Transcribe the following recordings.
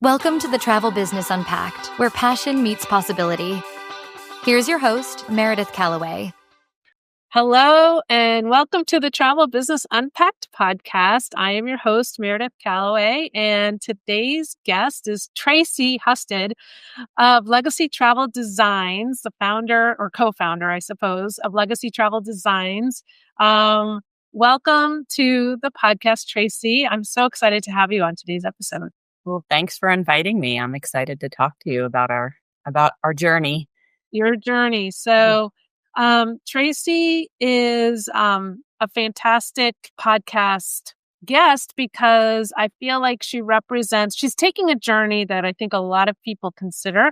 Welcome to the Travel Business Unpacked, where passion meets possibility. Here's your host, Meredith Calloway. Hello, and welcome to the Travel Business Unpacked podcast. I am your host, Meredith Calloway, and today's guest is Tracy Husted of Legacy Travel Designs, the founder or co-founder, I suppose, of Legacy Travel Designs. Welcome to the podcast, Tracy. I'm so excited to have you on today's episode. Well, thanks for inviting me. I'm excited to talk to you about our journey. Your journey. So, Tracy is a fantastic podcast guest because I feel like she's taking a journey that I think a lot of people consider,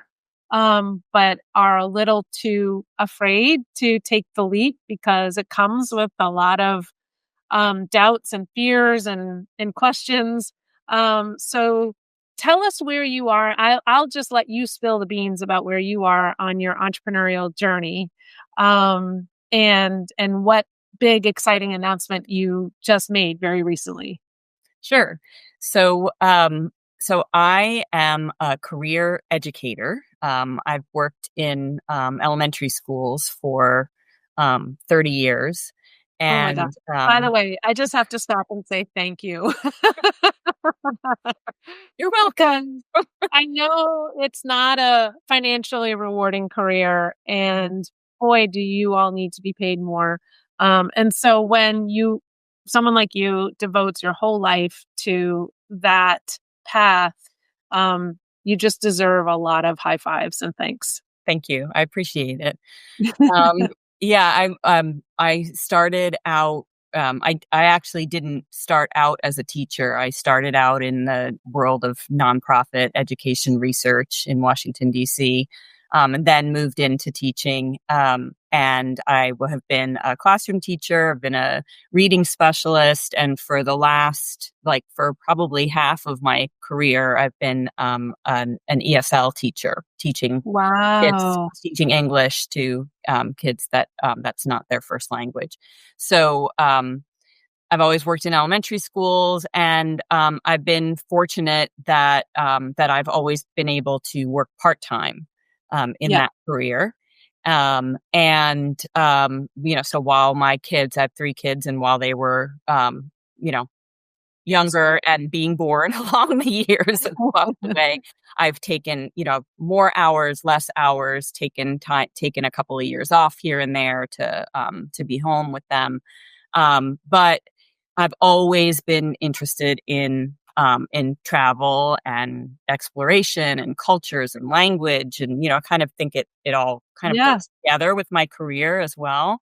but are a little too afraid to take the leap because it comes with a lot of doubts and fears and questions. So tell us where you are. I'll just let you spill the beans about where you are on your entrepreneurial journey, and what big exciting announcement you just made very recently. Sure. So I am a career educator. I've worked in elementary schools for 30 years. And oh my God. By the way, I just have to stop and say thank you. You're welcome. I know it's not a financially rewarding career, and boy, do you all need to be paid more. And so when someone like you devotes your whole life to that path, you just deserve a lot of high fives and thanks. Thank you. I appreciate it. Yeah, I started out. I actually didn't start out as a teacher. I started out in the world of nonprofit education research in Washington, D.C., and then moved into teaching. And I have been a classroom teacher. I've been a reading specialist. And for the last, for probably half of my career, I've been an ESL teacher, teaching kids, teaching English to kids that that's not their first language. So I've always worked in elementary schools, and I've been fortunate that I've always been able to work part-time in that career. So while my kids, I have 3 kids, and while they were, younger and being born along the years and along the way, I've taken, more hours, less hours, taken a couple of years off here and there to be home with them. But I've always been interested in travel and exploration and cultures and language, and I kind of think it all kind of goes together with my career as well.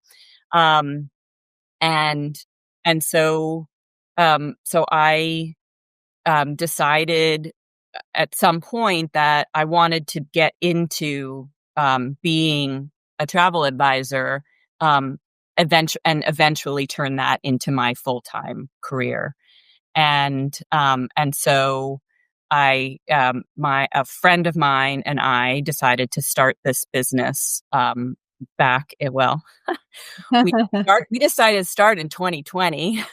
So I decided at some point that I wanted to get into being a travel advisor, eventually turn that into my full-time career. And so a friend of mine and I decided to start this business, we decided to start in 2020.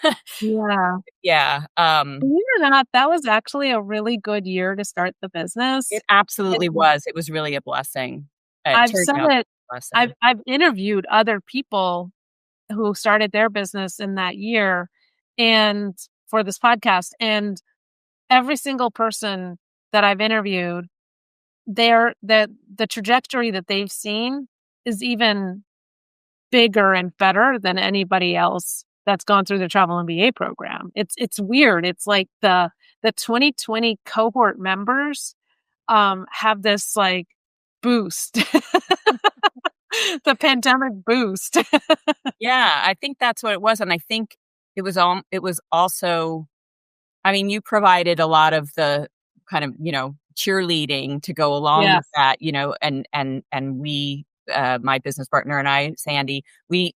Yeah. Yeah. Believe it or not, that was actually a really good year to start the business. It absolutely was. It was really a blessing. I've interviewed other people who started their business in that year, and for this podcast, and every single person that I've interviewed, the trajectory that they've seen is even bigger and better than anybody else that's gone through the Travel MBA program. It's weird. It's like the 2020 cohort members have this boost. The pandemic boost. Yeah, I think that's what it was. And I think it was also, I mean, you provided a lot of the kind of, cheerleading to go along with that, and we, my business partner and I, Sandy, we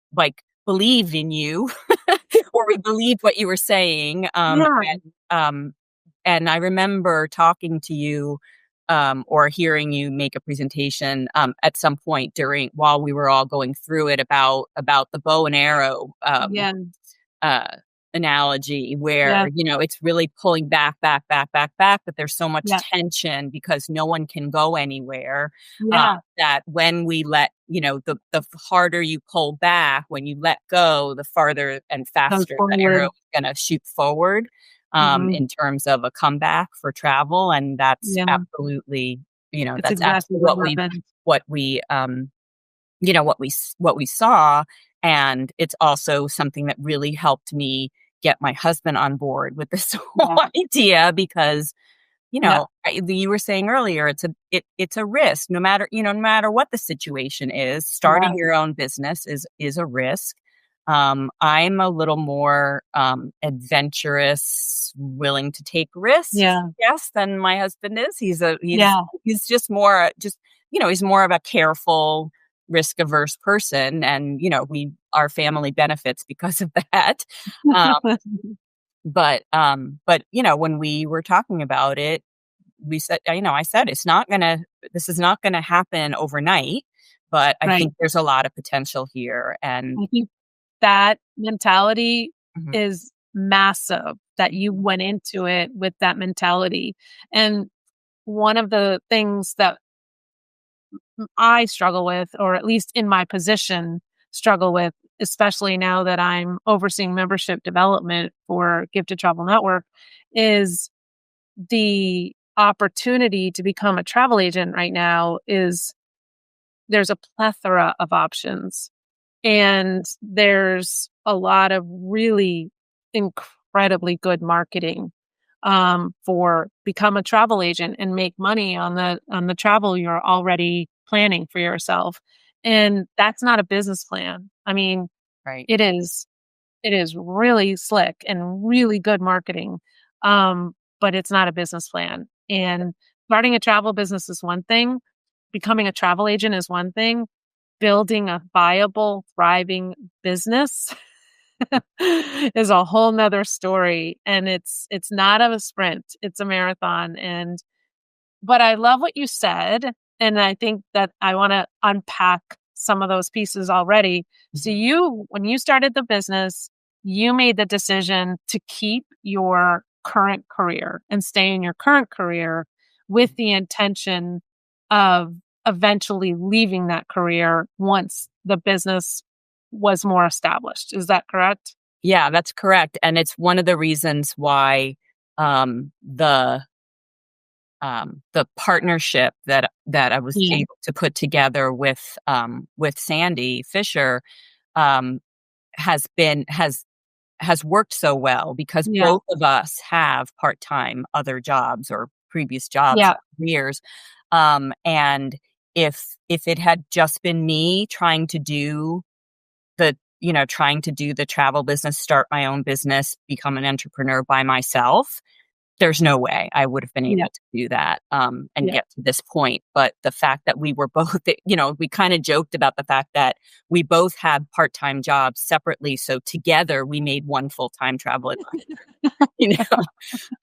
believed in you or we believed what you were saying. And I remember talking to you or hearing you make a presentation at some point while we were all going through it about the bow and arrow analogy where, Yeah. it's really pulling back, but there's so much Yeah. tension because no one can go anywhere. Yeah. That when we let, the harder you pull back, when you let go, the farther and Goes faster the forward. arrow is going to shoot forward, Mhm. in terms of a comeback for travel. And that's Yeah. absolutely, It's that's exactly absolutely what happened. what we, what we saw. And it's also something that really helped me get my husband on board with this whole Yeah. idea because, Yeah. you were saying earlier, it's a risk. No matter what the situation is, Yeah. starting your own business is a risk. I'm a little more adventurous, willing to take risks, Yeah. yes, than my husband is. Yeah. He's just more he's more of a careful, risk averse person, and our family benefits because of that. Um, but when we were talking about it, we said, I said, this is not gonna happen overnight, but I Right. think there's a lot of potential here. And I think that mentality Mhm. is massive, that you went into it with that mentality. And one of the things that I struggle with, or at least in my position, struggle with, especially now that I'm overseeing membership development for Gifted Travel Network, is the opportunity to become a travel agent right now is there's a plethora of options. And there's a lot of really incredibly good marketing for become a travel agent and make money on the travel you're already planning for yourself. And that's not a business plan. I mean, Right. it is really slick and really good marketing. But it's not a business plan. And starting a travel business is one thing, becoming a travel agent is one thing, building a viable, thriving business is a whole nother story. And it's not a sprint, it's a marathon. But I love what you said. And I think that I want to unpack some of those pieces already. So Mhm. when you started the business, you made the decision to keep your current career and stay in your current career with the intention of eventually leaving that career once the business was more established. Is that correct? Yeah, that's correct. And it's one of the reasons why um, the the partnership that I was Yeah. able to put together with Sandy Fisher um, has been has worked so well because Yeah. both of us have part-time other jobs or previous jobs Yeah. or careers. And if it had just been me trying to do the travel business, start my own business, become an entrepreneur by myself, there's no way I would have been Yeah. able to do that, and Yeah. get to this point. But the fact that we were both, we kind of joked about the fact that we both had part-time jobs separately. So together we made one full-time travel advisor, you know?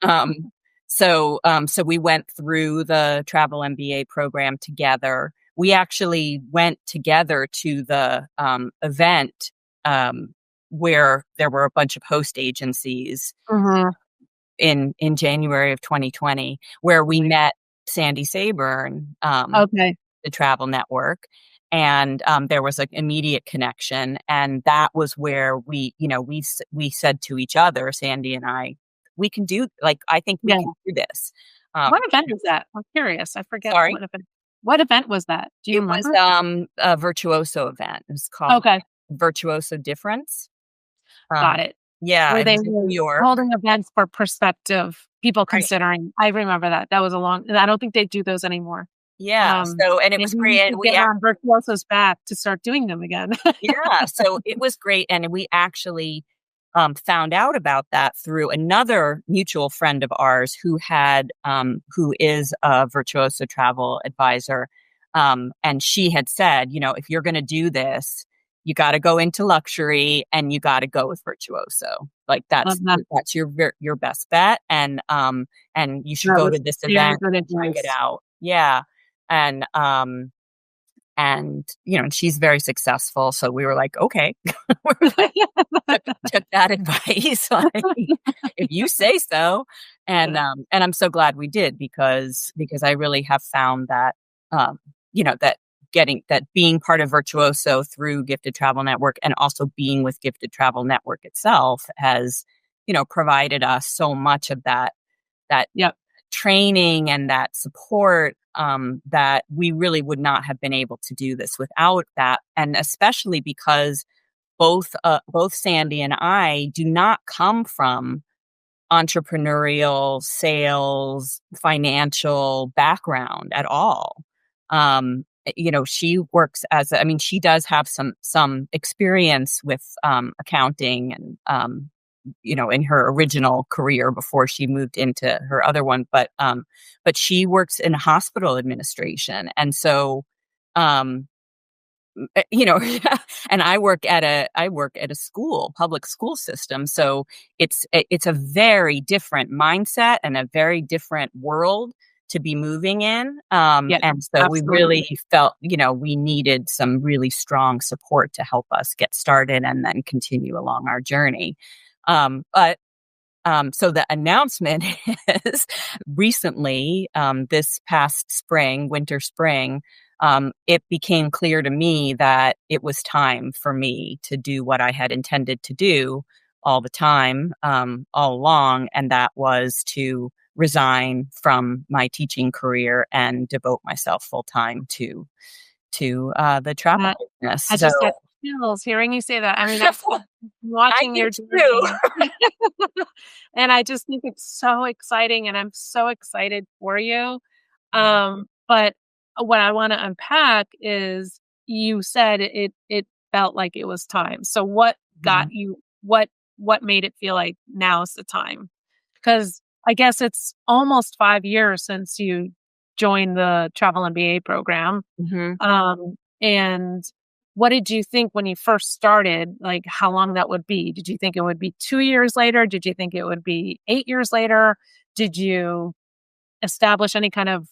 Um, so we went through the travel MBA program together. We actually went together to the event um, where there were a bunch of host agencies Mhm. in January of 2020, where we met Sandy Sayburn, Okay. the travel network. And there was an immediate connection. And that was where we said to each other, Sandy and I, I think we Yeah. can do this. Um, What event was that? I'm curious. I forget sorry. what event. What event was that? Do you It was remember? a Virtuoso event. It was called Okay. Virtuoso Difference. Um, Got it. yeah, Where it they was in were New York. holding events for prospective people Right. considering. I remember that. That was a long, I don't think they do those anymore. Yeah. So, and it Maybe was we great. And should get on Virtuoso's back to start doing them again. yeah, so it was great, and we actually, found out about that through another mutual friend of ours who is a Virtuoso travel advisor, and she had said, "If you're gonna do this, you gotta go into luxury, and you gotta go with Virtuoso. Like, Love that. that's your best bet, and you should That go was to this very event, good check it advice. out." Yeah, and, And, and she's very successful. So we were like, okay, took that advice. Like, if you say so. And I'm so glad we did because I really have found that, that being part of Virtuoso through Gifted Travel Network and also being with Gifted Travel Network itself has, provided us so much of that Yep. training and that support, that we really would not have been able to do this without that. And especially because both Sandy and I do not come from entrepreneurial, sales, financial background at all. She works she does have some experience with accounting and in her original career before she moved into her other one, but she works in hospital administration, and so um and I work at a school, public school system. So it's a very different mindset and a very different world to be moving in. Yeah, and so we absolutely. really felt, we needed some really strong support to help us get started and then continue along our journey. So the announcement is recently, this past spring, winter, spring, it became clear to me that it was time for me to do what I had intended to do all the time, all along. And that was to resign from my teaching career and devote myself full time to the travel business. I just got chills hearing you say that. I mean, that's watching your journey. And I just think it's so exciting, and I'm so excited for you. But what I want to unpack is you said it felt like it was time. So what got you what made it feel like now's the time? Because I guess it's almost 5 years since you joined the travel MBA program. And what did you think when you first started, like how long that would be? Did you think it would be 2 years later? Did you think it would be 8 years later? Did you establish any kind of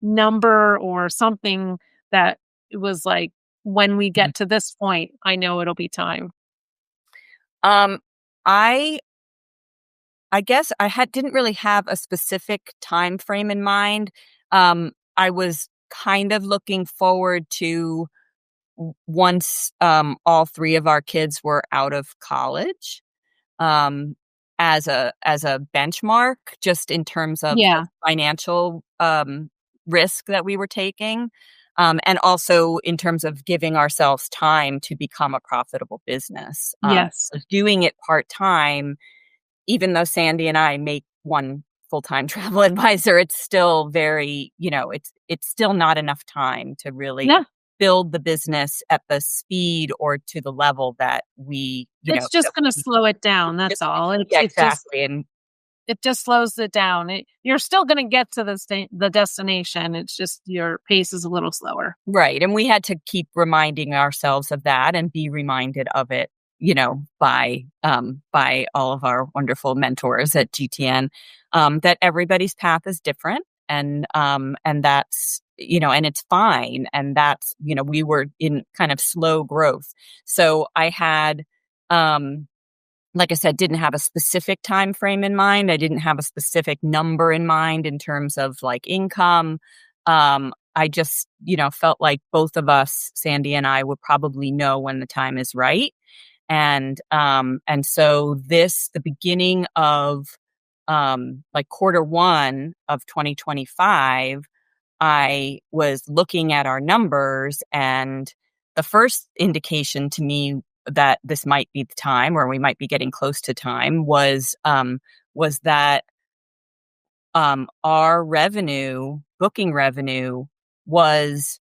number or something that it was like, when we get to this point, I know it'll be time? I guess didn't really have a specific time frame in mind. I was kind of looking forward to once all three of our kids were out of college, as a benchmark, just in terms of the financial risk that we were taking, and also in terms of giving ourselves time to become a profitable business. Yes. Doing it part time, even though Sandy and I make one full-time travel advisor, it's still very, it's still not enough time to really build the business at the speed or to the level that we, it's just going to slow it down. That's all. Exactly. It just slows it down. You're still going to get to the destination. It's just your pace is a little slower. Right. And we had to keep reminding ourselves of that and be reminded of it, by all of our wonderful mentors at GTN, that everybody's path is different. And that's, and it's fine. And that's, we were in kind of slow growth. So I had, like I said, didn't have a specific time frame in mind. I didn't have a specific number in mind in terms of like income. I just, felt like both of us, Sandy and I, would probably know when the time is right. And so the beginning of, like Q1 of 2025, I was looking at our numbers, and the first indication to me that this might be the time, or we might be getting close to time, was that our booking revenue was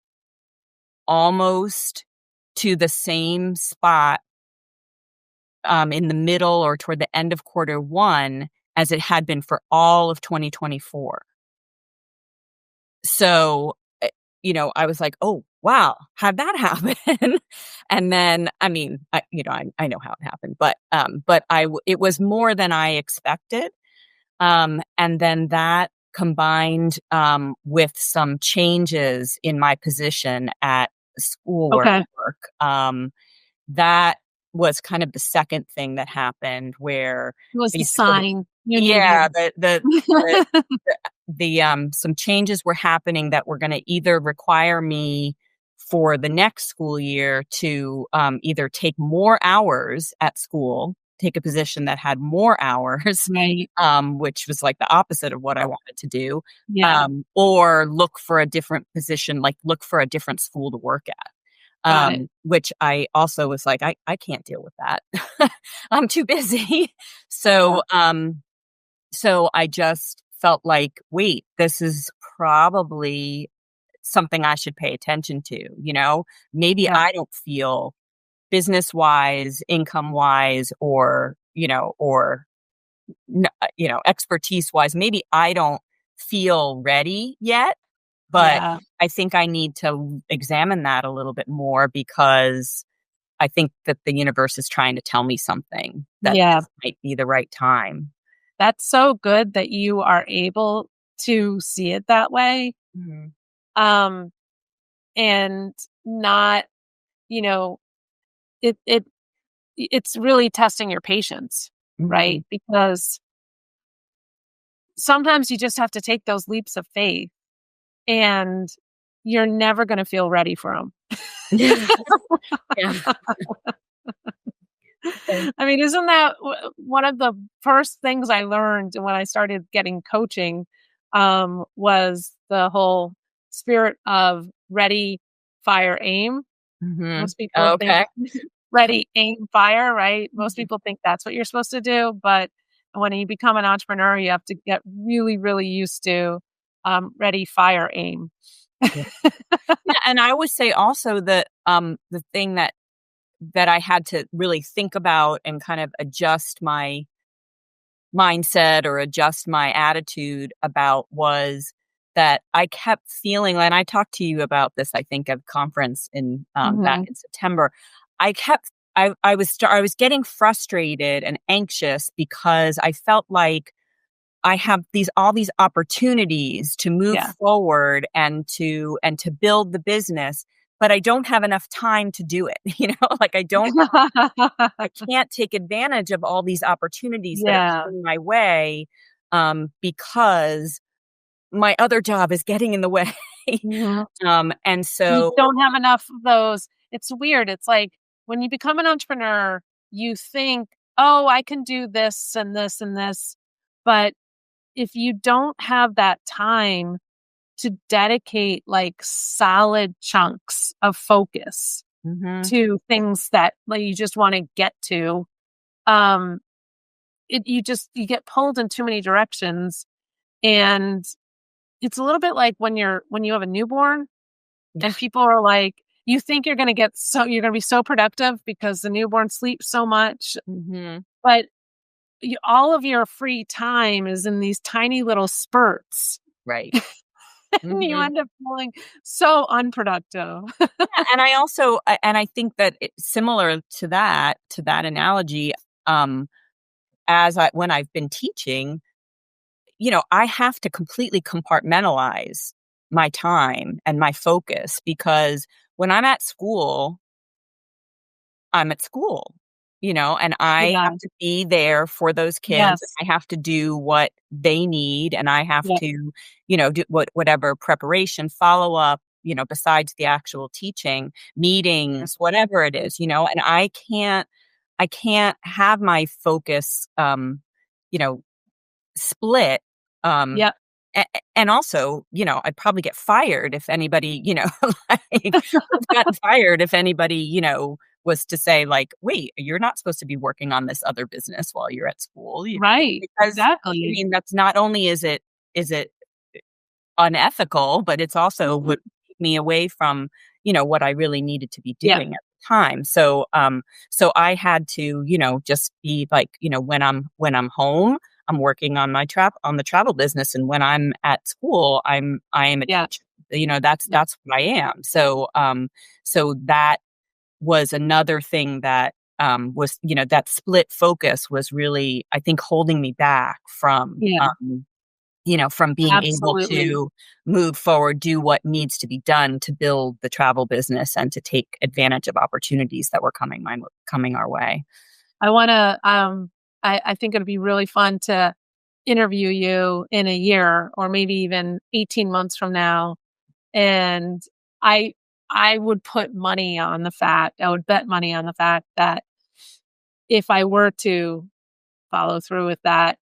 almost to the same spot in the middle or toward the end of Q1 as it had been for all of 2024. So, I was like, oh, wow, how'd that happen? And then, I mean, I know how it happened, but it was more than I expected. And then that combined with some changes in my position at schoolwork. Okay. That was kind of the second thing that happened where It was the basically, sign you yeah, needed. some changes were happening that were going to either require me for the next school year to either take more hours at school, take a position that had more hours, Right. which was like the opposite of what I wanted to do, Yeah. or look for a different position, like look for a different school to work at. Got it. Which I also was like, I can't deal with that. I'm too busy. Yeah. So I just felt like, wait, this is probably something I should pay attention to. Maybe Yeah. I don't feel business wise, income wise, or, expertise wise, maybe I don't feel ready yet, but Yeah. I think I need to examine that a little bit more because I think that the universe is trying to tell me something that Yeah. this might be the right time. That's so good that you are able to see it that way. Mhm. Um, and not, you know, it it's really testing your patience, Mhm. right? Because sometimes you just have to take those leaps of faith and you're never going to feel ready for them. Yeah. Yeah. I mean, isn't that one of the first things I learned when I started getting coaching, was the whole spirit of ready, fire, aim. Mhm. Most people think Okay. ready, aim, fire, right? Most Mhm. people think that's what you're supposed to do, but when you become an entrepreneur, you have to get really, really used to ready, fire, aim. Yeah. Yeah, and I would say also that, the thing that I had to really think about and kind of adjust my mindset or adjust my attitude about was that I kept feeling, and I talked to you about this, I think, at a conference in back Mhm. in September. I was getting frustrated and anxious because I felt like I have all these opportunities to move Yeah. forward and to build the business, but I don't have enough time to do it. Like I can't take advantage of all these opportunities that are Yeah. coming my way, because my other job is getting in the way. Mhm. And You so, don't have enough of those. It's weird. It's like when you become an entrepreneur, you think, "Oh, I can do this and this and this." But if you don't have that time to dedicate like solid chunks of focus mhm, to things that like you just want to get to, um you get pulled in too many directions, and it's a little bit like when you have a newborn yeah, and people are like, you think you're going to be so productive because the newborn sleeps so much, mhm, but all of your free time is in these tiny little spurts right. and you Mhm. end up feeling so unproductive. Yeah, and I think that similar to that analogy, um, when I've been teaching, I have to completely compartmentalize my time and my focus because when I'm at school, I'm at school, and I Yeah. have to be there for those kids. Yes. I have to do what they need and I have Yeah. to, do whatever preparation, follow up, besides the actual teaching, meetings, whatever it is, and I can't have my focus, you know, split, um, Yeah. and also, I'd probably get fired if anybody, like, I've gotten fired if anybody, was to say like, "Wait, you're not supposed to be working on this other business while you're at school." Right. Because, I Exactly. mean, that's not only is it unethical, but it's also would take me away from, what I really needed to be Yeah. doing at the time. So I had to, just be like, when I'm home, I'm working on on the travel business, and when I'm at school, I am a Yeah. teacher. That's what I am. So that was another thing that was, that split focus was really, I think, holding me back from Yeah. from being able Absolutely. to move forward, do what needs to be done to build the travel business and to take advantage of opportunities that were coming our way. I want to, I think it'd be really fun to interview you in a year or maybe even 18 months from now. And I, I would put money on the fact, I would bet money on the fact that if I were to follow through with that,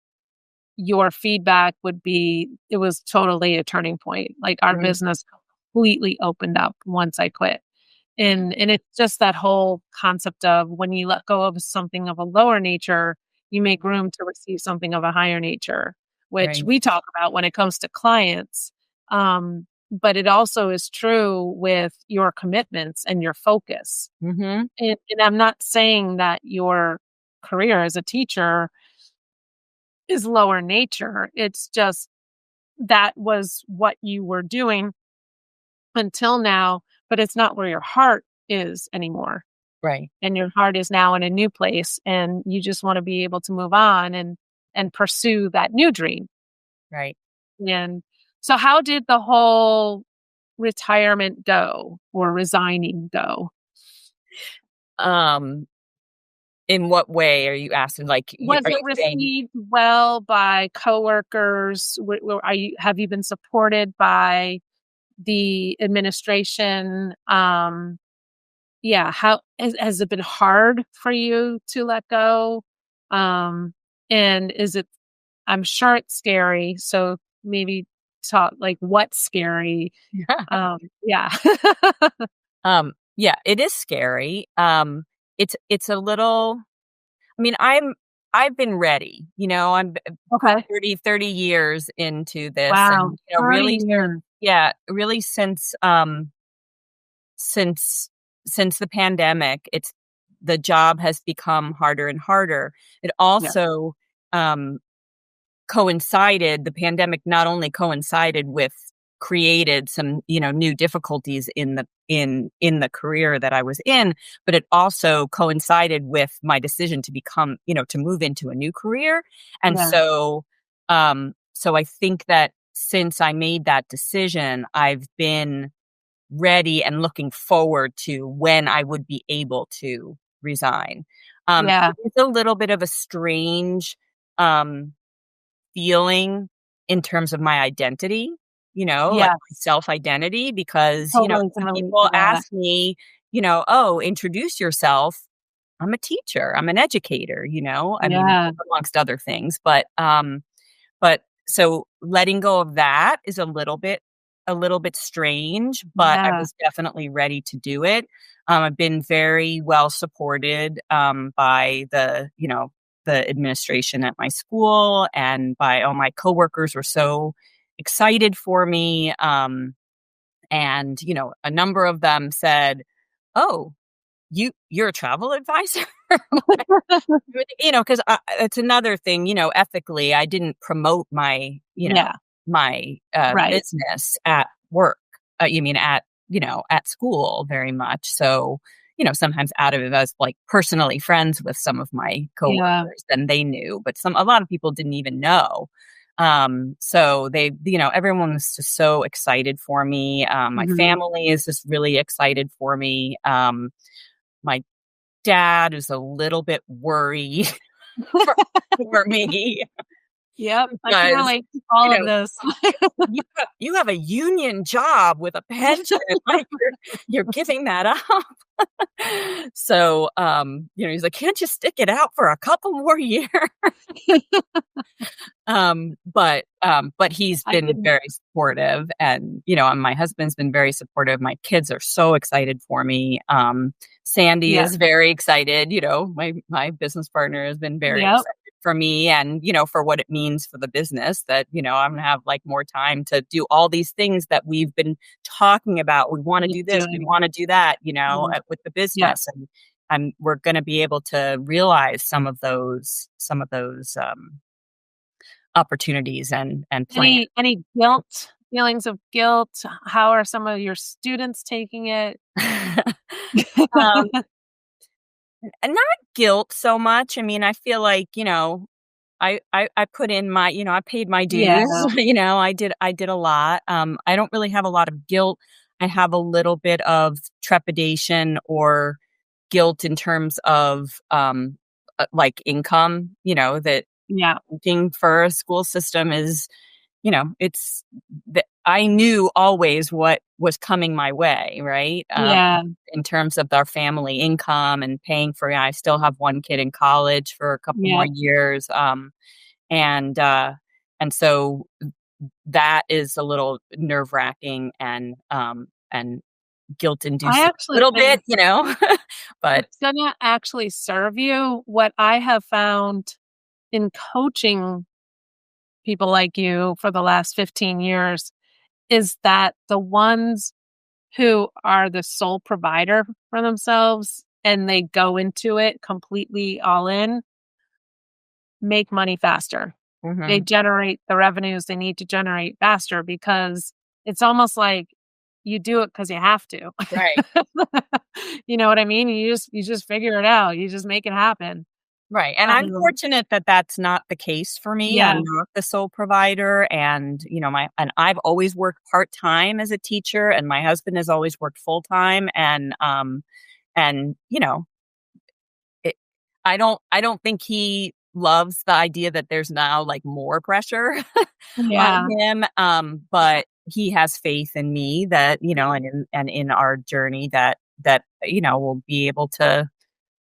your feedback would be it was totally a turning point. Like our Right. business completely opened up once I quit. And it's just that whole concept of when you let go of something of a lower nature, you make room to receive something of a higher nature, which Right. we talk about when it comes to clients. But it also is true with your commitments and your focus. Mm-hmm. And I'm not saying that your career as a teacher is lower nature. It's just that was what you were doing until now, but it's not where your heart is anymore. Right. And your heart is now in a new place and you just want to be able to move on and pursue that new dream. Right. And so how did the whole retirement go or resigning go? Um, in what way are you asking? Like, Was are it you saying? received well by coworkers? Have you been supported by the administration? Yeah, how has it been hard for you to let go? And is it I'm sure it's scary, so maybe talk like what's scary? Yeah. Yeah, it is scary. It's a little. I mean, I've been ready. I'm Okay. 30 years into this, Wow, and 30 really, years. yeah, really since since the pandemic, the job has become harder and harder. It Yeah, also um, coincided. The pandemic not only coincided with created some new difficulties in the career that I was in, but it also coincided with my decision to become to move into a new career. And yeah, so I think that since I made that decision, I've been ready and looking forward to when I would be able to resign. yeah, It's a little bit of a strange um feeling in terms of my identity, like my yes. self-identity, because, Totally can some relate people to that. ask me, "Oh, introduce yourself." I'm a teacher. I'm an educator, I mean, Yeah, amongst other things. But so letting go of that is a little bit strange, but I yeah, was definitely ready to do it. I've been very well supported by the administration at my school, and by all my coworkers were so excited for me. And a number of them said, "Oh, you're a travel advisor?" Because it's another thing, ethically, I didn't promote yeah, my right. business at work. You mean at school very much. So, sometimes out of it, I was like personally friends with some of my Yeah, coworkers, and they knew, but a lot of people didn't even know. So everyone was just so excited for me. My mhm. family is just really excited for me. My dad is a little bit worried for for me Yep, I can because, relate to all you of know, this. you have a union job with a pension, like, you're giving that up. So, he's like, "Can't you stick it out for a couple more years?" But he's I been can very supportive, and my husband's been very supportive. My kids are so excited for me. Sandy yeah, is very excited. My business partner has been very yep, excited for me, and for what it means for the business, that I'm gonna have like more time to do all these things that we've been talking about. We want to keep do this, we doing. want to do that, Mhm. with the Yeah. business, and we're going to be able to realize some of those opportunities and plan. Any guilt, feelings of guilt? How are some of your students taking it? um, and not guilt so much. I mean, I feel like, I put in my, I paid my Yeah. dues. I did a lot. I don't really have a lot of guilt. I have a little bit of trepidation or guilt in terms of like income, that Yeah. looking for a school system is, it's that I knew always what was coming my way, right? Yeah. In terms of our family income and paying for, I still have one kid in college for a couple more Yeah. years. And so that is a little nerve wracking and guilt I inducing a actually little think bit, but it's gonna actually serve you. What I have found in coaching people like you for the last 15 years is that the ones who are the sole provider for themselves and they go into it completely all in make money faster. They mhm, generate the revenues they need to generate faster because it's almost like you do it because you have to. right. You know what I mean? You just figure it out. You just make it happen. Right, and I'm Um, fortunate that that's not the case for me. yeah, I'm not the sole provider, and, I've always worked part-time as a teacher, and my husband has always worked full-time, and, it I don't think he loves the idea that there's now, like, more pressure on yeah. him, but he has faith in me that, and in our journey that we'll be able to,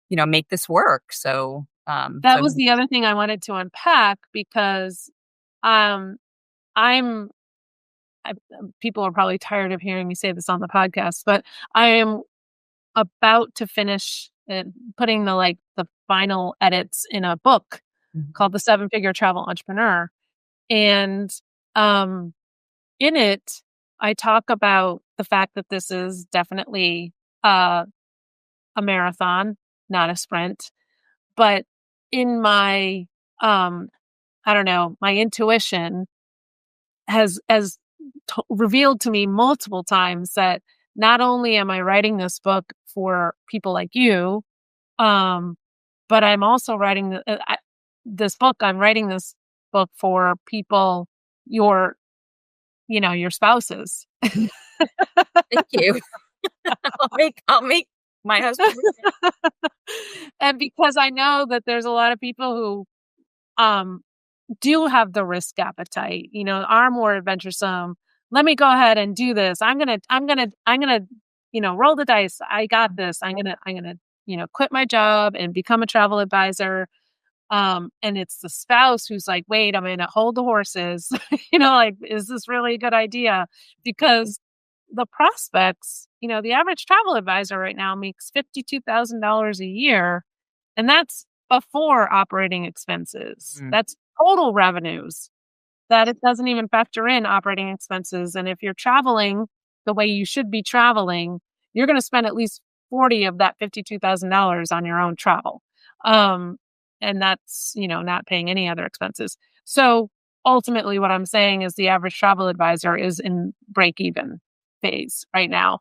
make this work, That was the other thing I wanted to unpack because um, I'm people are probably tired of hearing me say this on the podcast, but I am about to finish putting the final edits in a book Mhm. called The Seven Figure Travel Entrepreneur. And um, in it, I talk about the fact that this is definitely uh, a marathon, not a sprint. But in my, I don't know, my intuition has revealed to me multiple times that not only am I writing this book for people like you, um, but I'm also writing this book. I'm writing this book for people, your, your spouses. Thank you. I'll make my husband And because I know that there's a lot of people who um do have the risk appetite, are more adventuresome. Let me go ahead and do this. I'm gonna, roll the dice. I got this. I'm gonna, quit my job and become a travel advisor. And it's the spouse who's like, wait a minute, hold the horses. Like, is this really a good idea? Because the prospects, the average travel advisor right now makes $52,000 a year. And that's before operating expenses. Mm, That's total revenues that it doesn't even factor in operating expenses. And if you're traveling the way you should be traveling, you're going to spend at least 40 of that $52,000 on your own travel. Um, and that's, not paying any other expenses. So ultimately what I'm saying is the average travel advisor is in break even phase right now.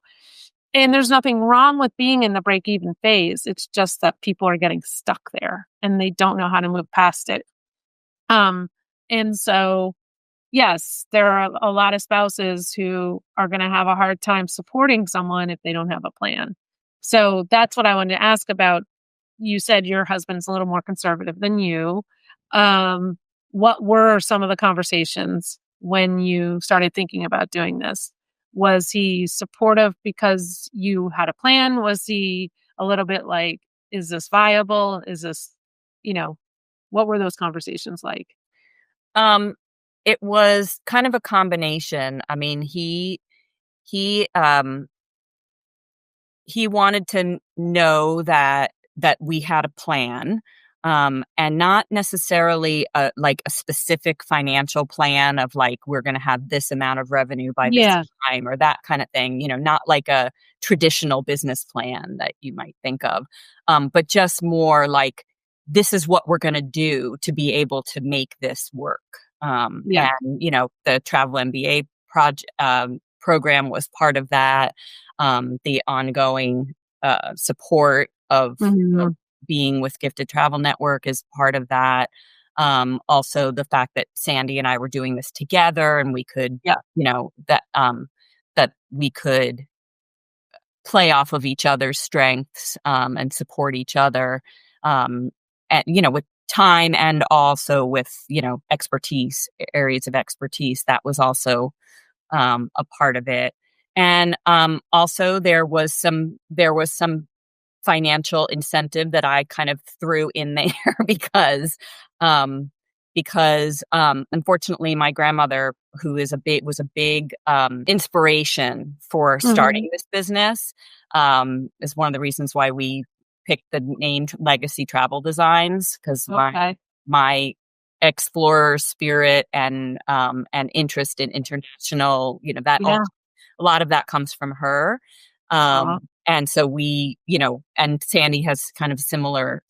And there's nothing wrong with being in the break even phase. It's just that people are getting stuck there and they don't know how to move past it. Um, and so yes, there are a lot of spouses who are going to have a hard time supporting someone if they don't have a plan. So that's what I wanted to ask about. You said your husband's a little more conservative than you. Um, what were some of the conversations when you started thinking about doing this? Was he supportive because you had a plan? Was he a little bit like, is this viable? Is this, you know, what were those conversations like? um, it was kind of a combination. I mean, he, um he wanted to know that we had a plan, and not necessarily like a specific financial plan of like we're going to have this amount of revenue by this Yeah. time or that kind of thing. Not like a traditional business plan that you might think of, but just more like this is what we're going to do to be able to make this work. Yeah. And the travel MBA project program was part of that, the ongoing support of Mhm. being with Gifted Travel Network is part of that. Also the fact that Sandy and I were doing this together, and we could, that we could play off of each other's strengths, and support each other, and, with time, and also with, expertise, areas of expertise. That was also, a part of it. And, also there was some financial incentive that I kind of threw in there because, um, unfortunately my grandmother, who was a big inspiration for Mhm. starting this business, is one of the reasons why we picked the name Legacy Travel Designs, because Okay. my explorer spirit and interest in international, that all Yeah. a lot of that comes from her. Aw. And so and Sandy has kind of similar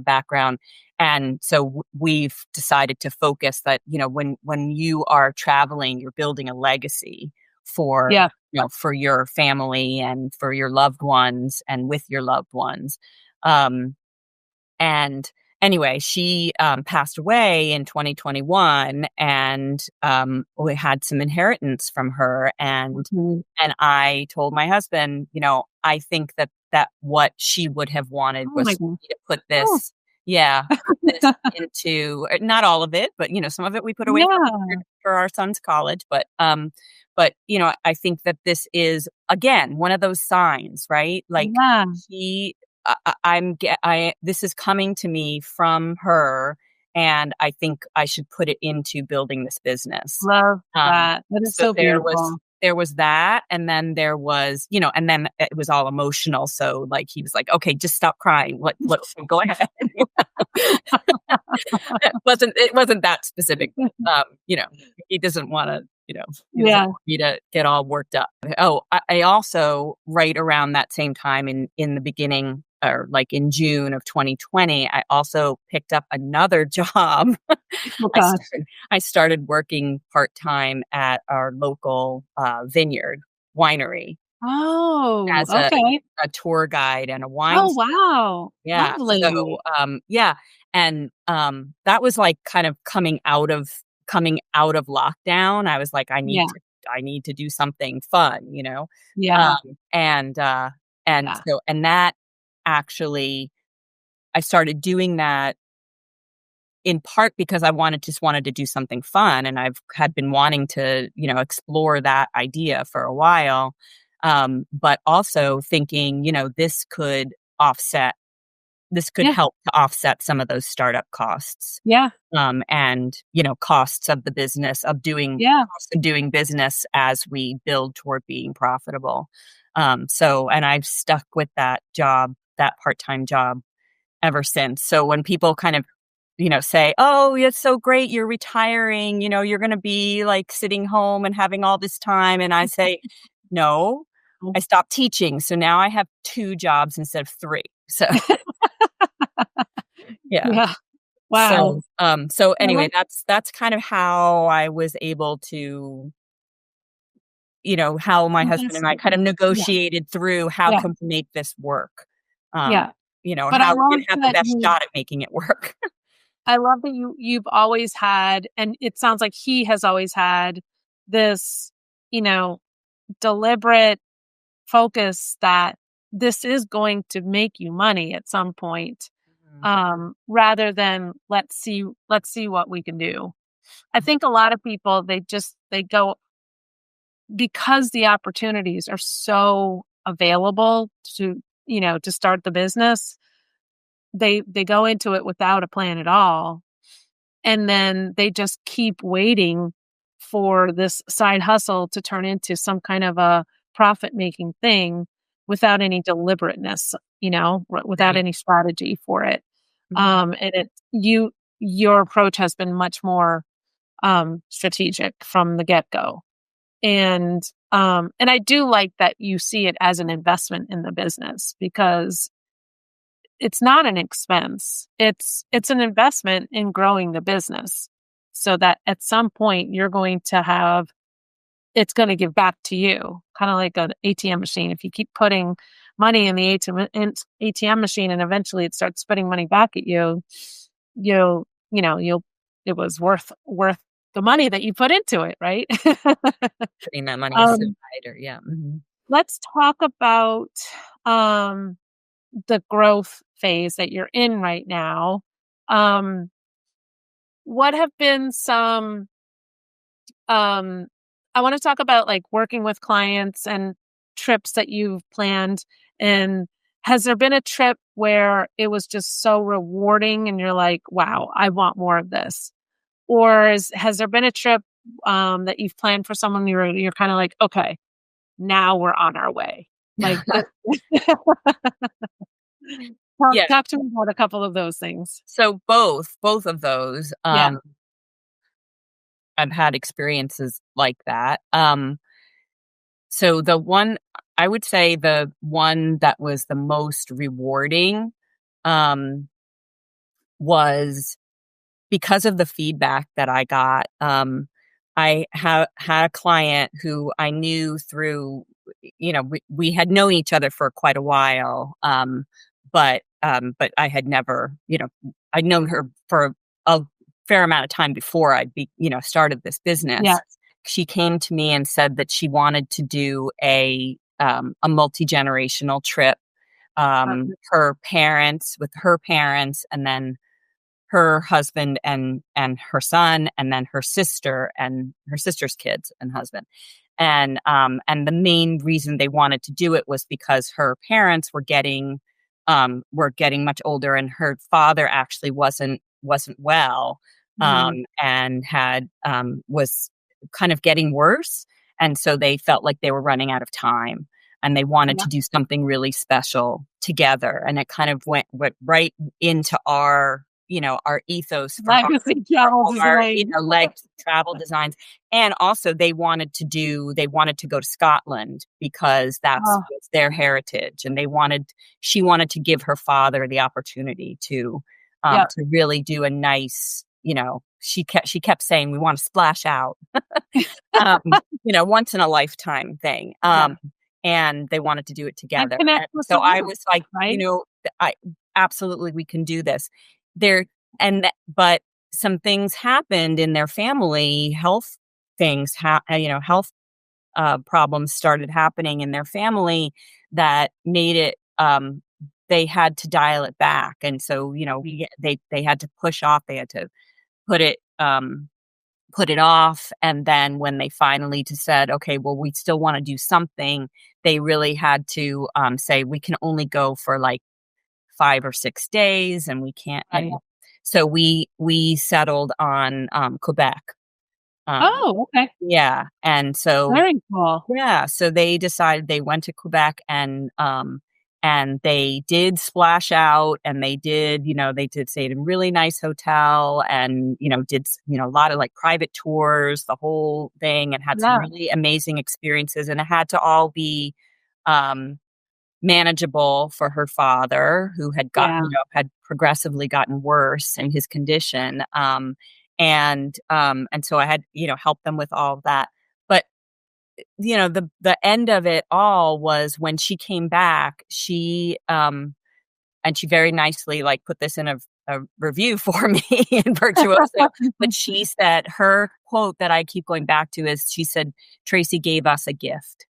background. And so we've decided to focus that, when you are traveling, you're building a legacy for, Yeah. for your family and for your loved ones and with your loved ones. Um, and anyway, she passed away in 2021, and we had some inheritance from her. Mhm. And I told my husband, I think that what she would have wanted Oh was my for god. me to put Oh. this, yeah, put this into, not all of it, but some of it we put away Yeah. for our son's college. But I think that this is again one of those signs, right? Like Yeah. he this is coming to me from her, and I think I should put it into building this business. Love Um, that. That is so so beautiful. there was that, and then there was, and then it was all emotional. So like he was like, "Okay, just stop crying. Let's go ahead." It wasn't that specific. You know, he doesn't want to. He doesn't Yeah. want me to get all worked up. Oh, I also, right around that same time, in the beginning, or like in June of 2020, I also picked up another job. Oh I god. started I started working part-time at our local vineyard winery Oh, as okay. a tour guide and a wine. Oh, wow. Yeah. So, Lovely. yeah, and, that was, like, kind of coming out of lockdown. I was like, Yeah. I need to do something fun," Yeah. Um, and, uh, and Yeah. so and that actually I started doing that in part because I wanted to do something fun, and I've had been wanting to, explore that idea for a while, but also thinking, offset this could Yeah. help to offset some of those startup costs, Yeah. and, costs of the business Yeah. costs of doing business as we build toward being profitable. And I've stuck with that part-time job ever since. So when people kind of, say, "Oh, it's so great you're retiring, you're gonna be, like, sitting home and having all this time," and I say, "No, I stopped teaching, so now I have 2 jobs instead of 3." So, yeah. Yeah. Wow. So anyway, Well, that's kind of how I was able to, how my husband that's and I kind of yeah. negotiated through how Yeah. to make this work. Um, Yeah. But I how we love could have the that best you shot at making it work. I love that you've always had, and it sounds like he has always had this, you know, deliberate focus that this is going to make you money at some point, Mhm. rather than let's see what we can do. I think a lot of people, they go because the opportunities are so available to start the business. They go into it without a plan at all, and then they just keep waiting for this side hustle to turn into some kind of a profit making thing without any deliberateness, without Right. any strategy for it. Mhm. And your approach has been much more strategic from the get-go. And I do like that you see it as an investment in the business, because it's not an expense. It's an investment in growing the business, so that at some point you're going to have it's going to give back to you, kind of like an ATM machine. If you keep putting money in the ATM machine, and eventually it starts spitting money back at you, it was worth the money that you put into it, right? Putting that money aside, or yeah. Mm-hmm. Let's talk about the growth phase that you're in right now. What have been some I want to talk about like working with clients and trips that you've planned. And has there been a trip where it was just so rewarding and you're like, wow, I want more of this? Or has there been a trip that you've planned for someone you're kind of like, okay, now we're on our way? Like, Yeah. talk to me about a couple of those things. So both of those, Yeah. I've had experiences like that. So I would say the one that was the most rewarding, was because of the feedback that I got. I had a client who I knew through, we had known each other for quite a while. But I had never, I'd known her for a fair amount of time before I'd started this business. Yeah. She came to me and said that she wanted to do a multi-generational trip. With her parents, and then her husband and her son, and then her sister and her sister's kids and husband. And the main reason they wanted to do it was because her parents were getting much older, and her father actually wasn't well, and had was kind of getting worse, and so they felt like they were running out of time, and they wanted to do something really special together. And it kind of went right into our ethos for legacy travel design. travel designs. And also they wanted to go to Scotland because that's their heritage. And she wanted to give her father the opportunity to really do a nice, she kept saying, we want to splash out, once in a lifetime thing. And they wanted to do it together. And so I was like, right? Absolutely, we can do this. But some things happened in their family, health things, health problems started happening in their family that made it, they had to dial it back. And so, they had to push off, they had to put it off. And then when they finally just said, okay, well, we still want to do something, they really had to say, we can only go for like 5 or 6 days, and we can't. So we settled on Quebec. Okay. Yeah, and so very cool. Yeah, so they decided they went to Quebec, and they did splash out, and they did stay in a really nice hotel, and did a lot of like private tours, the whole thing, and had some really amazing experiences. And it had to all be manageable for her father, who had had progressively gotten worse in his condition. And so I had, helped them with all of that. But, the end of it all was when she came back, and she very nicely like put this in a review for me in Virtuoso. But she said, her quote that I keep going back to is, she said, Tracy gave us a gift.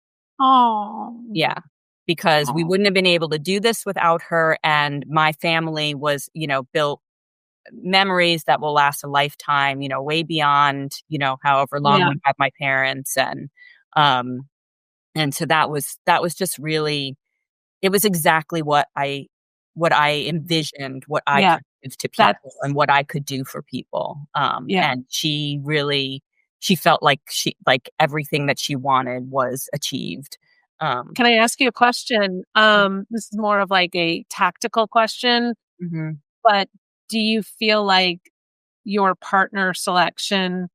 Oh, yeah. Because we wouldn't have been able to do this without her. And my family was, built memories that will last a lifetime, way beyond, however long we had my parents. And so that was just really, it was exactly what I envisioned, what I could give to people and what I could do for people. And she felt like everything that she wanted was achieved. Can I ask you a question? This is more of like a tactical question, but do you feel like your partner selection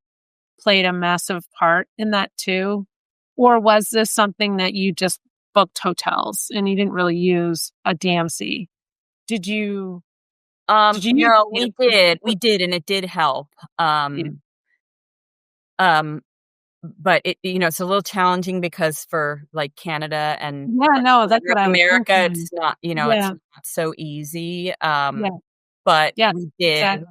played a massive part in that too? Or was this something that you just booked hotels and you didn't really use a DMC? Did you? We did, and it did help. But it, it's a little challenging because for like Canada and that's what America, it's not, it's not so easy. But we did. Exactly.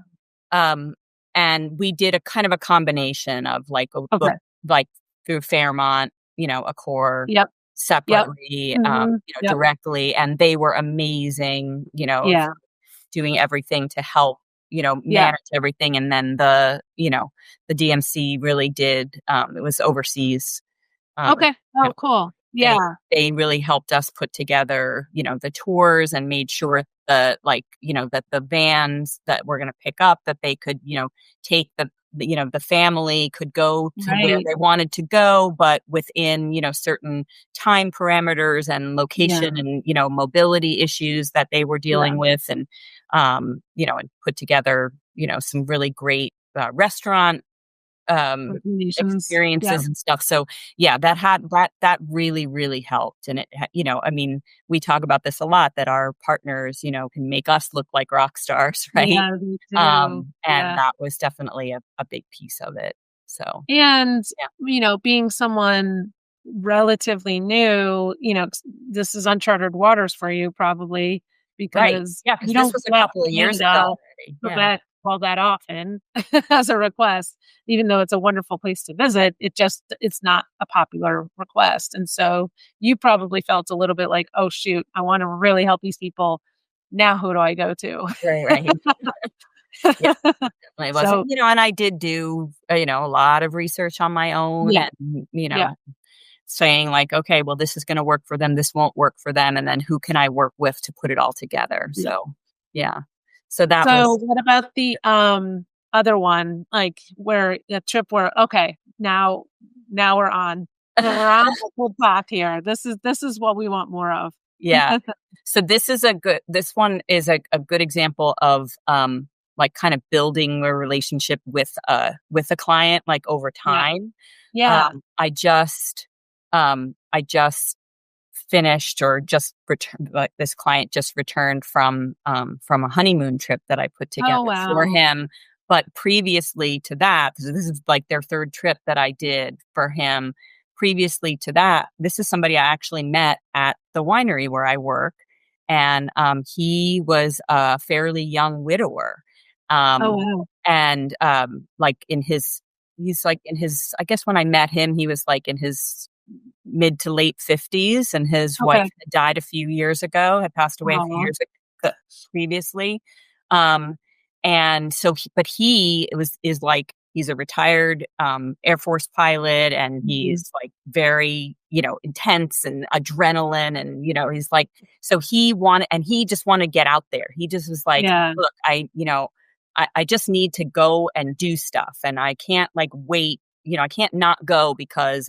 and we did a kind of a combination of like a book, Okay. like through Fairmont, a core Yep. Yep. separately, Yep. directly. And they were amazing, Yeah. doing everything to help, Yeah. manage everything. And then the DMC really did, it was overseas. Okay. you know, Oh, cool. they Yeah. they really helped us put together, the tours and made sure that the vans that we're going to pick up, that they could, take the family could go to where Right. they wanted to go, but within, certain time parameters and Yeah. location and, mobility issues that they were Yeah. dealing with. And put together, some really great restaurant Recommendations. Yeah. experiences and stuff. So yeah, that really, really helped. And I mean, we talk about this a lot, that our partners, can make us look like rock stars, right? Yeah, me too. And Yeah. that was definitely a big piece of it. So And, yeah. being someone relatively new, this is uncharted waters for you probably Right. because Yeah, because you this don't was a get couple of years ago Canada already. for Yeah. that all that often as a request. Even though it's a wonderful place to visit, it's not a popular request. And so you probably felt a little bit like, oh shoot, I want to really help these people. Now who do I go to? Right, right. Yeah. It wasn't, So and I did do, a lot of research on my own, yeah, and, yeah. saying like, okay, well, this is going to work for them. This won't work for them. And then who can I work with to put it all together? Yeah. So, yeah. So that So was, what about the other one, like where the trip where okay, now we're on. We're on the good path here. This is what we want more of. yeah. So this one is a good example of, like kind of building a relationship with a client, like over Yeah. time. Yeah. I just finished or just returned, like this client just returned from a honeymoon trip that I put Oh, together for wow. him. But previously to that, so this is like their third trip that I did for him. Previously to that, this is somebody I actually met at the winery where I work. And he was a fairly young widower. Oh, Um, wow. and he's like in his, I guess when I met him, he was like in his mid to late 50s, and his wife Okay. had died a few years ago, had passed away a few Aw. years previously. Um, and so, but is like, he's a retired Air Force pilot, and Mhm. he's like very, intense and adrenaline. And, he's like, so he just wanted to get out there. He just was like, Yeah. look, I just need to go and do stuff, and I can't like wait. I can't not go because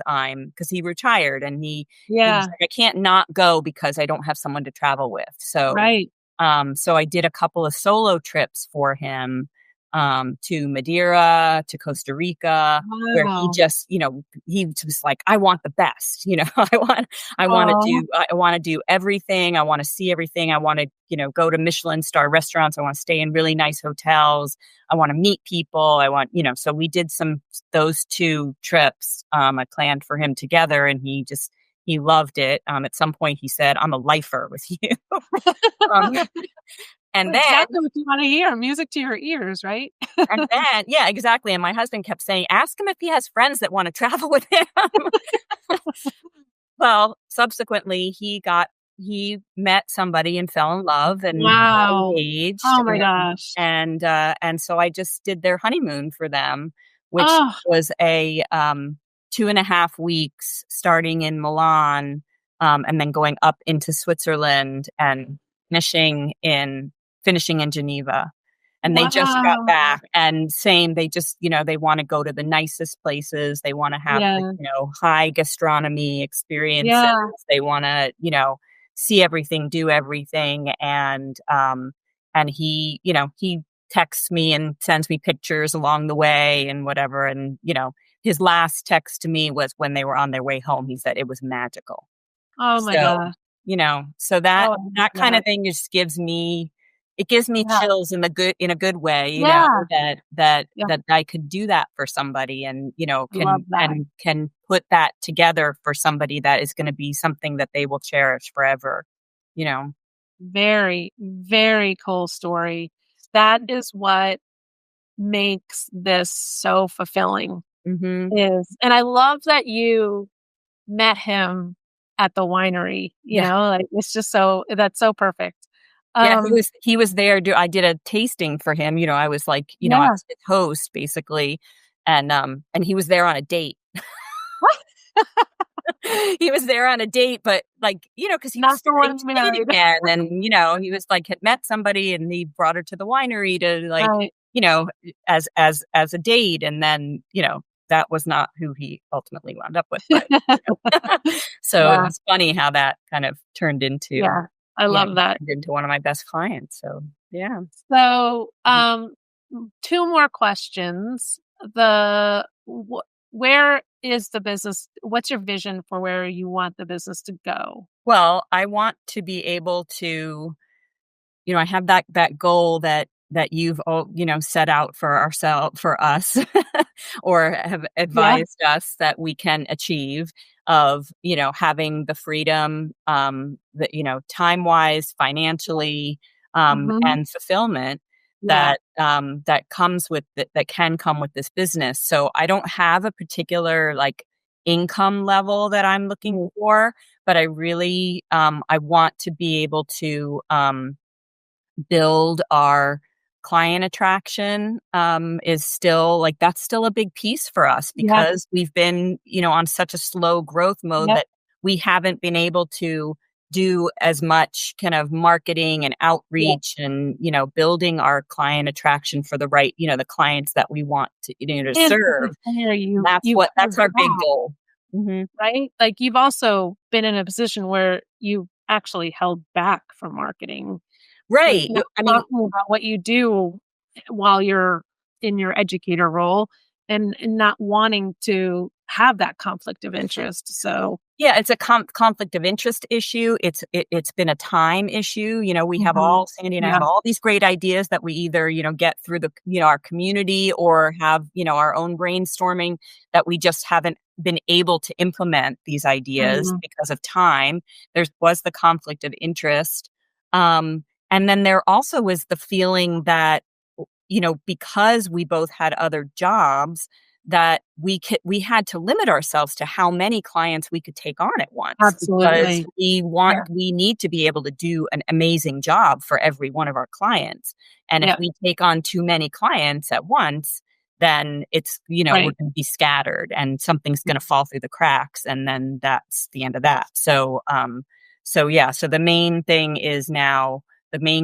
he retired, and he was Yeah. like, I can't not go because I don't have someone to travel with. Right. So I did a couple of solo trips for him, to Madeira, to Costa Rica, where he Wow. just, he was like, I want the best, Aw. I want to do everything. I want to see everything. I want to, go to Michelin star restaurants. I want to stay in really nice hotels. I want to meet people. So we did those two trips, I planned for him together, and he loved it. At some point he said, I'm a lifer with you. um, and then, Exactly what you wanna hear, music to your ears, right? yeah, exactly. And my husband kept saying, ask him if he has friends that want to travel with him. Well, subsequently he met somebody and fell in love and got Wow. engaged. Oh my gosh. And so I just did their honeymoon for them, which Oh, was a 2.5 weeks starting in Milan, and then going up into Switzerland and finishing in Geneva. And they just got wow. back, and same, they just, they want to go to the nicest places. They want to have like, Yeah. high gastronomy experiences. Yeah. They want to, see everything, do everything. And he texts me and sends me pictures along the way and whatever. And, his last text to me was when they were on their way home. He said it was magical. Oh my So, gosh. so that Oh, I that love kind of that. thing just gives me Yeah. chills in a good way, Yeah. Yeah. that I could do that for somebody, and, Love that. can put that together for somebody that is going to be something that they will cherish forever, you know. Very, very cool story. That is what makes this so fulfilling Mm-hmm. and I love that you met him at the winery, Yeah. like it's just that's so perfect. Yeah, Um, he was there. I did a tasting for him. I was like, I yeah. was his host basically, and he was there on a date. He was there on a date, but like, because he was Not the starting one to date married. again, and he was like had met somebody, and he brought her to the winery to like, Right. as a date, and then that was not who he ultimately wound up with, but so it Yeah. was funny how that kind of turned into Yeah. I love that. turned into one of my best clients. So yeah. So, two more questions. Where is the business? What's your vision for where you want the business to go? Well, I want to be able to, I have that goal that you've all, set out for us or have Yeah. advised us that we can achieve of, having the freedom, that, time-wise, financially, Hmm. and fulfillment Yeah. that comes with that can come with this business. So I don't have a particular like income level that I'm looking Mm. for, but I really, I want to be able to, build our client attraction, is still like that's still a big piece for us Yeah. because we've been, on such a slow growth mode Yep. that we haven't been able to do as much kind of marketing and Yep. outreach and, building our client attraction for the right, the clients that we want to, to And to serve. be fair, That's you've that's heard our big back, goal. Hmm. right? Like you've also been in a position where you actually held back from marketing, like Right. not I mean, talking about what you do while you're in your educator role and not wanting to have that conflict of interest. So, yeah, it's a conflict of interest issue. It's been a time issue. We have mhm, Sandy and I yeah, have all these great ideas that we either, get through the, our community or have, our own brainstorming that we just haven't been able to implement these ideas mhm, because of time. There was the conflict of interest. And then there also was the feeling that, because we both had other jobs, that we had to limit ourselves to how many clients we could take on at once because absolutely. Yeah, we need to be able to do an amazing job for every one of our clients. And if yeah, we take on too many clients at once, then it's, we're right. going to be scattered and something's going to fall through the cracks. And then that's the end of that. So, yeah, so the main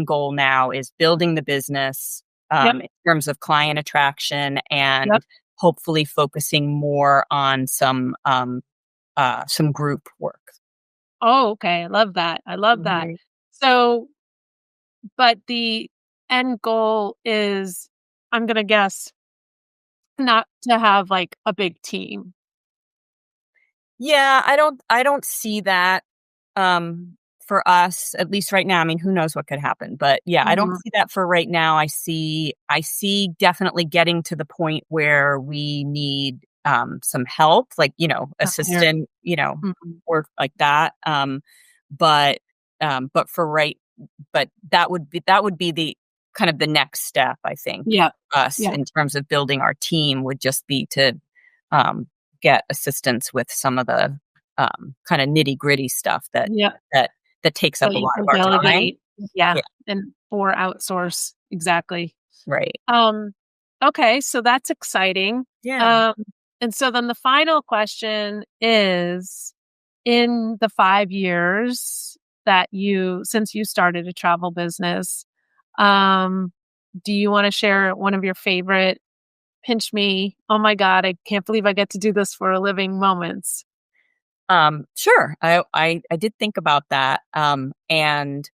goal now is building the business, Yep, in terms of client attraction yep. and hopefully focusing more on some group work. Oh, okay. I love that. I love that. Mhm. So, but the end goal is, I'm gonna guess, not to have like a big team. Yeah, I don't see that, for us, at least right now. I mean, who knows what could happen, but yeah, I don't Mhm. see that for right now. I see definitely getting to the point where we need, some help, like, Here. assistant, Mhm. work like that. But, but for right, but that would be the kind of the next step, I think, Yeah. us Yeah. in terms of building our team would just be to, um, get assistance with some of the, kind of nitty-gritty stuff Yeah. that that takes So up a you lot of can our time. delegate. Yeah. Yeah, And or outsource. Exactly. right. Um, okay, so that's exciting. Yeah. Um, and so then the final question is, in the 5 years since you started a travel business, um, do you wanna share one of your favorite pinch me, "Oh my god, I can't believe I get to do this for a living" moments? Sure. I did think about that, and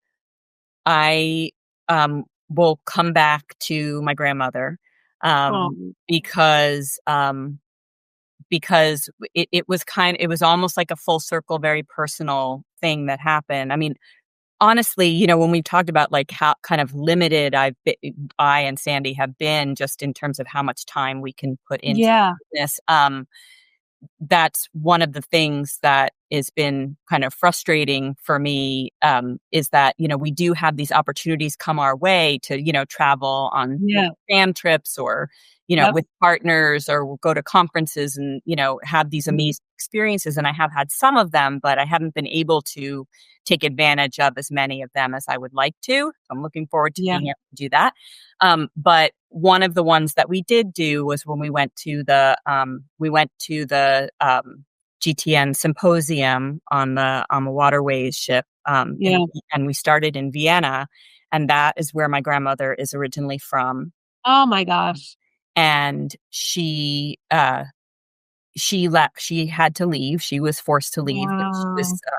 I, will come back to my grandmother, Oh, because, it was almost like a full circle, very personal thing that happened. I mean, honestly, when we talked about like how kind of limited I and Sandy have been just in terms of how much time we can put into yeah. this, that's one of the things that has been kind of frustrating for me, is that, we do have these opportunities come our way to, travel on fam trips or, with partners, or we'll go to conferences and, have these amazing experiences. And I have had some of them, but I haven't been able to take advantage of as many of them as I would like to. I'm looking forward to being able to do that. But one of the ones that we did do was when we went to the GTN symposium on the waterways ship. And we started in Vienna, and that is where my grandmother is originally from. Oh my gosh. And she left. She had to leave. She was forced to leave. Wow.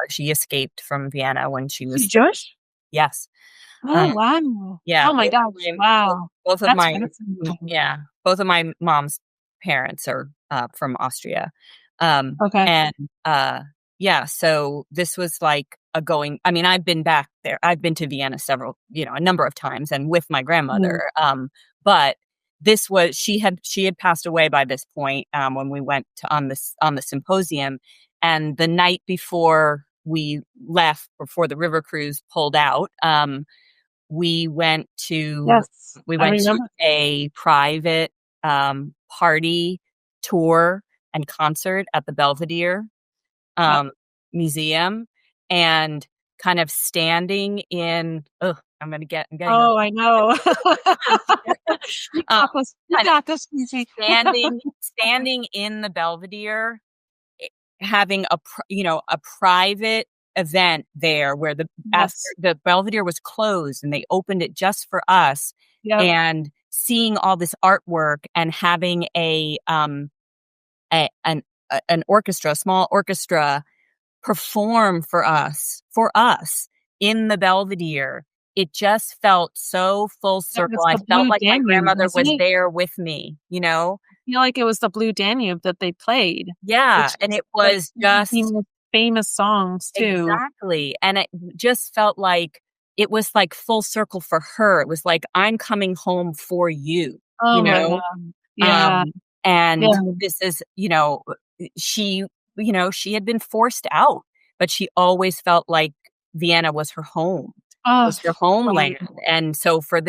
She escaped from Vienna when she was. She's Jewish? Yes. Oh, wow. Yeah. Oh my gosh. Wow. Both of my mom's parents are from Austria. Okay. And so this was like I've been back there. I've been to Vienna a number of times, and with my grandmother. But this was, she had passed away by this point, when we went on the symposium. And the night before we left, before the river cruise pulled out, we went to a private party, tour, and concert at the Belvedere Museum, and kind of standing in. I'm getting. Oh, I know. Standing in the Belvedere, having a private event there where after the Belvedere was closed and they opened it just for us, and seeing all this artwork and having an orchestra, a small orchestra, perform for us in the Belvedere. It just felt so full circle. I felt like my grandmother was there with me, I feel like it was the Blue Danube that they played. Yeah. And it was just famous songs too. Exactly. And it just felt like it was like full circle for her. It was like, I'm coming home for you. Oh my God. Yeah. This is, she had been forced out, but she always felt like Vienna was her home. Was her homeland. Right. And so for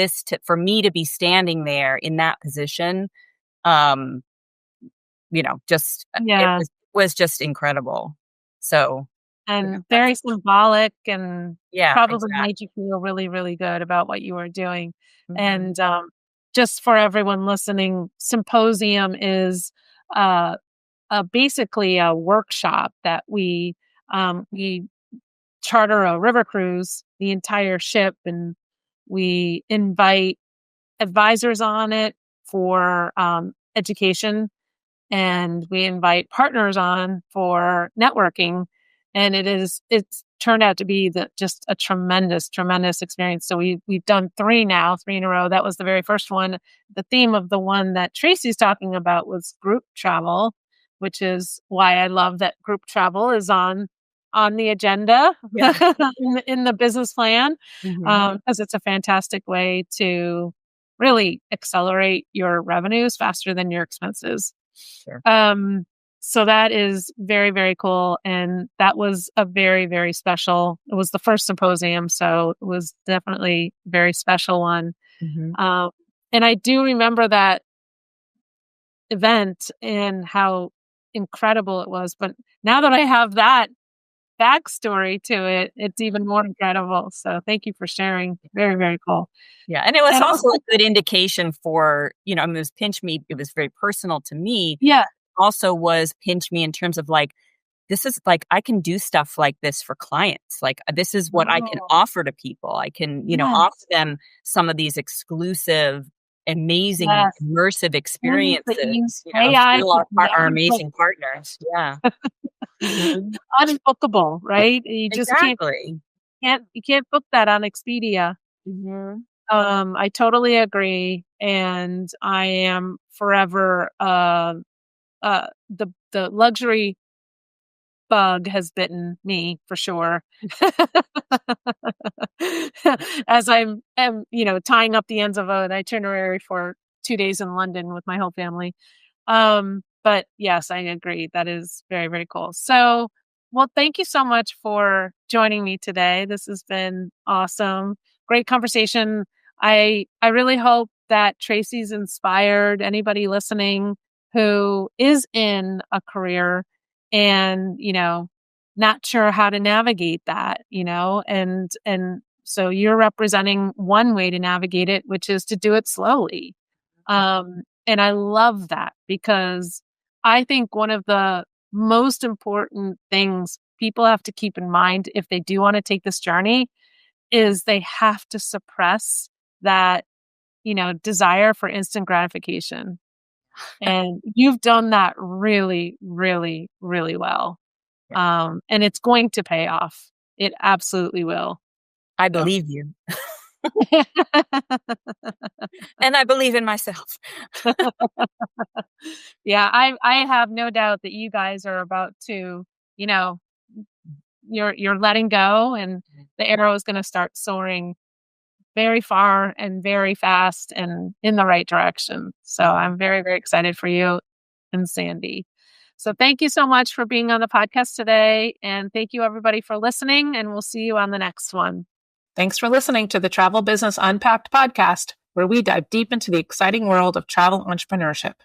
me to be standing there in that position, it was just incredible. So, and very symbolic, and probably made you feel really, really good about what you were doing. Mm-hmm. And just for everyone listening, symposium is basically a workshop that we charter a river cruise, the entire ship, and we invite advisors on it for education, and we invite partners on for networking. And it's turned out to be just a tremendous, tremendous experience. So we've done three in a row. That was the very first one. The theme of the one that Tracy's talking about was group travel, which is why I love that group travel is on the agenda in the business plan, because it's a fantastic way to really accelerate your revenues faster than your expenses. Sure. So that is very, very cool. And that was a very, very special, it was the first symposium. So it was definitely a very special one. Mm-hmm. And I do remember that event and how incredible it was. But now that I have that backstory to it, it's even more incredible. So thank you for sharing. Very, very cool. Yeah. And it was also a good indication for, it was Pinch Me. It was very personal to me. Yeah. Also was Pinch Me in terms of like, this is like, I can do stuff like this for clients. Like, this is what I can offer to people. I can, offer them some of these exclusive, amazing, immersive experiences. Through our amazing partners. Yeah. Unbookable, right? You just can't book that on Expedia. Mm-hmm. I totally agree, and I am forever. The luxury bug has bitten me for sure, as I'm tying up the ends of an itinerary for 2 days in London with my whole family. But yes, I agree. That is very, very cool. So Well, thank you so much for joining me today. This has been awesome. Great conversation. I really hope that Tracy's inspired anybody listening who is in a career and, not sure how to navigate that, and so you're representing one way to navigate it, which is to do it slowly. And I love that because I think one of the most important things people have to keep in mind if they do want to take this journey is they have to suppress that, desire for instant gratification. And you've done that really, really, really well. And it's going to pay off. It absolutely will. I So. believe you. And I believe in myself. Yeah, I have no doubt that you guys are about to, you know, you're letting go and the arrow is going to start soaring very far and very fast and in the right direction. So I'm very, very excited for you and Sandy. So thank you so much for being on the podcast today. And thank you everybody for listening, and we'll see you on the next one. Thanks for listening to the Travel Business Unpacked podcast, where we dive deep into the exciting world of travel entrepreneurship.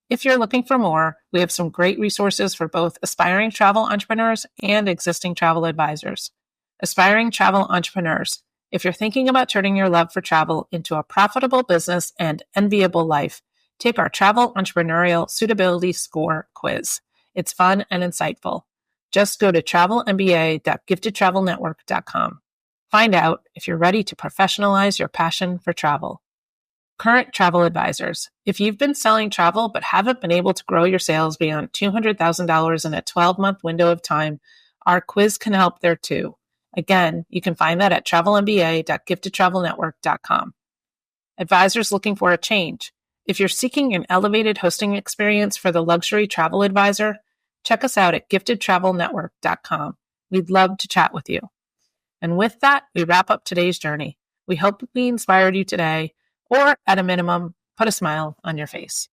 If you're looking for more, we have some great resources for both aspiring travel entrepreneurs and existing travel advisors. Aspiring travel entrepreneurs, if you're thinking about turning your love for travel into a profitable business and enviable life, take our Travel Entrepreneurial Suitability Score quiz. It's fun and insightful. Just go to travelmba.giftedtravelnetwork.com. Find out if you're ready to professionalize your passion for travel. Current travel advisors. If you've been selling travel but haven't been able to grow your sales beyond $200,000 in a 12-month window of time, our quiz can help there too. Again, you can find that at travelmba.giftedtravelnetwork.com. Advisors looking for a change. If you're seeking an elevated hosting experience for the luxury travel advisor, check us out at giftedtravelnetwork.com. We'd love to chat with you. And with that, we wrap up today's journey. We hope we inspired you today, or at a minimum, put a smile on your face.